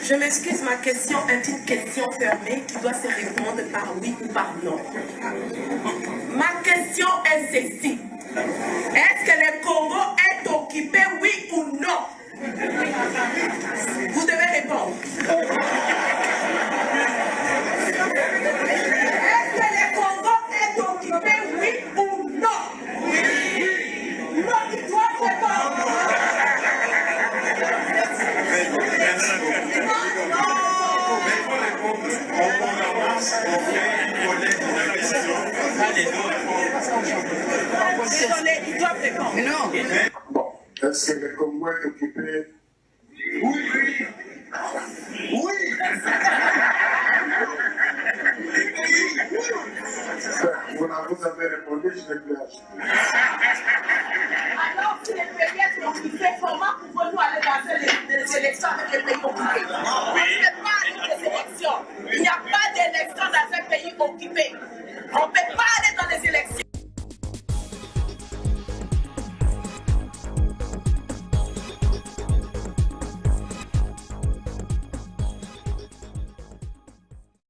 Je m'excuse, ma question est une question fermée qui doit se répondre par oui ou par non. Ma question est ceci. Est-ce que le Congo est occupé, oui ou non? Vous devez répondre. Est-ce que le Congo est occupé, oui ou non? Oui. Non, tu dois répondre. Désolé, ils doivent répondre. Non. Bon, est-ce que le Congo est occupé? Oui. Oui. Vous avez répondu, je vais plus acheter. Alors, si les pays sont occupés, comment pouvons-nous aller dans les élections avec les pays